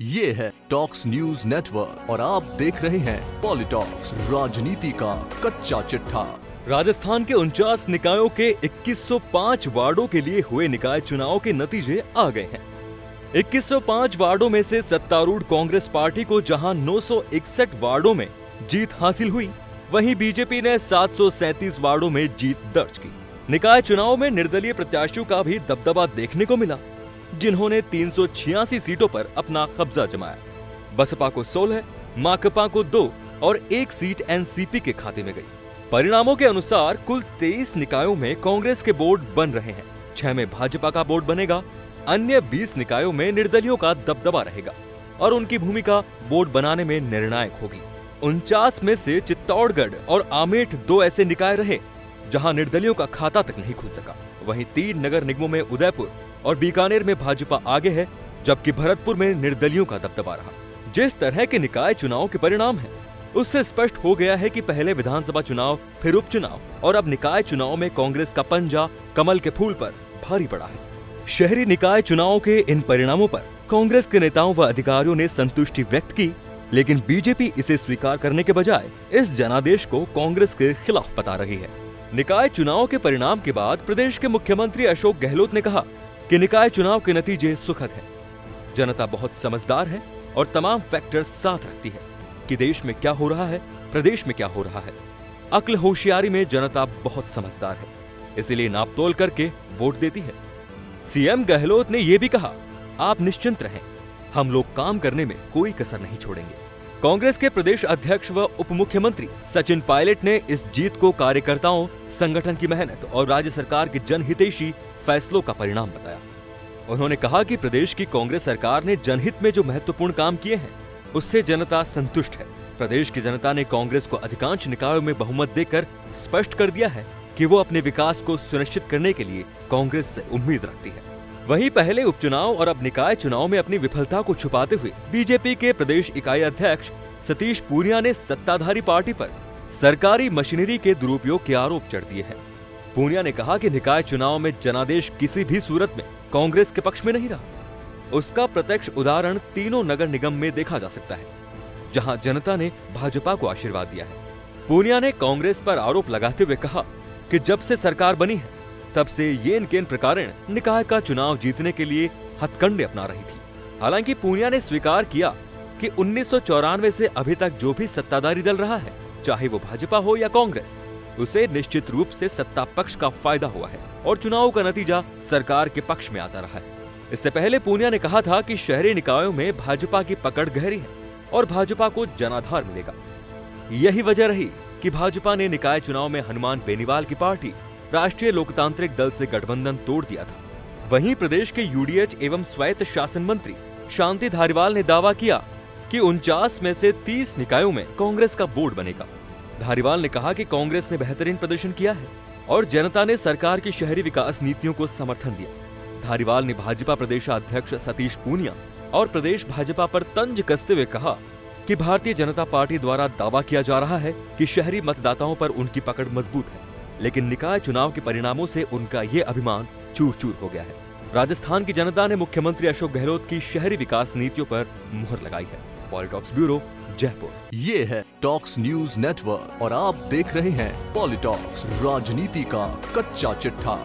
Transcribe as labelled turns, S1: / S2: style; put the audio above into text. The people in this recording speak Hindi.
S1: ये है टॉक्स न्यूज नेटवर्क और आप देख रहे हैं पॉलिटॉक्स, राजनीति का कच्चा चिट्ठा।
S2: राजस्थान के 49 निकायों के 2105 वार्डों के लिए हुए निकाय चुनाव के नतीजे आ गए हैं। 2105 वार्डों में से सत्तारूढ़ कांग्रेस पार्टी को जहां 961 वार्डों में जीत हासिल हुई, वहीं बीजेपी ने 737 वार्डों में जीत दर्ज की। निकाय चुनाव में निर्दलीय प्रत्याशियों का भी दबदबा देखने को मिला, जिन्होंने 386 सीटों पर अपना कब्जा जमाया। बसपा को 16, माकपा को 2 और 1 सीट एनसीपी के खाते में गई। परिणामों के अनुसार कुल 23 निकायों में कांग्रेस के बोर्ड बन रहे हैं, 6 में भाजपा का बोर्ड बनेगा, अन्य 20 निकायों में निर्दलियों का दबदबा रहेगा और उनकी भूमिका बोर्ड बनाने में निर्णायक होगी। 49 में से चित्तौड़गढ़ और आमेठ 2 ऐसे निकाय रहे जहां निर्दलियों का खाता तक नहीं खुल सका। वहीं 3 नगर निगमों में उदयपुर और बीकानेर में भाजपा आगे है, जबकि भरतपुर में निर्दलियों का दबदबा रहा। जिस तरह के निकाय चुनाव के परिणाम हैं, उससे स्पष्ट हो गया है कि पहले विधानसभा चुनाव, फिर उपचुनाव और अब निकाय चुनाव में कांग्रेस का पंजा कमल के फूल पर भारी पड़ा है। शहरी निकाय चुनाव के इन परिणामों पर कांग्रेस के नेताओं व अधिकारियों ने संतुष्टि व्यक्त की, लेकिन बीजेपी इसे स्वीकार करने के बजाय इस जनादेश को कांग्रेस के खिलाफ बता रही है। निकाय चुनाव के परिणाम के बाद प्रदेश के मुख्यमंत्री अशोक गहलोत ने कहा कि निकाय चुनाव के नतीजे सुखद हैं। जनता बहुत समझदार है और तमाम फैक्टर्स साथ रखती है कि देश में क्या हो रहा है, प्रदेश में क्या हो रहा है। अक्ल होशियारी में जनता बहुत समझदार है, इसीलिए नापतोल करके वोट देती है। सीएम गहलोत ने यह भी कहा, आप निश्चिंत रहें, हम लोग काम करने में कोई कसर नहीं छोड़ेंगे। कांग्रेस के प्रदेश अध्यक्ष व उप मुख्यमंत्री सचिन पायलट ने इस जीत को कार्यकर्ताओं, संगठन की मेहनत और राज्य सरकार के जनहितैषी फैसलों का परिणाम बताया। उन्होंने कहा कि प्रदेश की कांग्रेस सरकार ने जनहित में जो महत्वपूर्ण काम किए हैं, उससे जनता संतुष्ट है। प्रदेश की जनता ने कांग्रेस को अधिकांश निकायों में बहुमत देकर स्पष्ट कर दिया है कि वो अपने विकास को सुनिश्चित करने के लिए कांग्रेस से उम्मीद रखती है। वहीं पहले उपचुनाव और अब निकाय चुनाव में अपनी विफलता को छुपाते हुए बीजेपी के प्रदेश इकाई अध्यक्ष सतीश पूनिया ने सत्ताधारी पार्टी पर सरकारी मशीनरी के दुरुपयोग के आरोप चढ़ दिए हैं। पूनिया ने कहा कि निकाय चुनाव में जनादेश किसी भी सूरत में कांग्रेस के पक्ष में नहीं रहा। उसका प्रत्यक्ष उदाहरण तीनों नगर निगम में देखा जा सकता है, जहां जनता ने भाजपा को आशीर्वाद दिया है। पूनिया ने कांग्रेस पर आरोप लगाते हुए कहा कि जब से सरकार बनी है, तब से येन केन प्रकारेण निकाय का चुनाव जीतने के लिए हथकंडे अपना रही थी। हालांकि पूनिया ने स्वीकार किया कि 1994 से अभी तक जो भी सत्ताधारी दल रहा है, चाहे वो भाजपा हो या कांग्रेस, उसे निश्चित रूप से सत्ता पक्ष का फायदा हुआ है और चुनाव का नतीजा सरकार के पक्ष में आता रहा है। इससे पहले पूनिया ने कहा था कि शहरी निकायों में भाजपा की पकड़ गहरी है और भाजपा को जनाधार मिलेगा। यही वजह रही कि भाजपा ने निकाय चुनाव में हनुमान बेनीवाल की पार्टी राष्ट्रीय लोकतांत्रिक दल से गठबंधन तोड़ दिया था। वहीं प्रदेश के यूडीएच एवं स्वायत्त शासन मंत्री शांति धारीवाल ने दावा किया कि 49 में से 30 निकायों में कांग्रेस का बोर्ड बनेगा। धारीवाल ने कहा कि कांग्रेस ने बेहतरीन प्रदर्शन किया है और जनता ने सरकार की शहरी विकास नीतियों को समर्थन दिया। धारीवाल ने भाजपा प्रदेशाध्यक्ष सतीश पूनिया और प्रदेश भाजपा पर तंज कसते हुए कहा कि भारतीय जनता पार्टी द्वारा दावा किया जा रहा है कि शहरी मतदाताओं पर उनकी पकड़ मजबूत है, लेकिन निकाय चुनाव के परिणामों से उनका ये अभिमान चूर चूर हो गया है। राजस्थान की जनता ने मुख्यमंत्री अशोक गहलोत की शहरी विकास नीतियों पर मुहर लगाई है। पॉलिटॉक्स ब्यूरो, जयपुर।
S1: ये है टॉक्स न्यूज नेटवर्क और आप देख रहे हैं पॉलिटॉक्स, राजनीति का कच्चा चिट्ठा।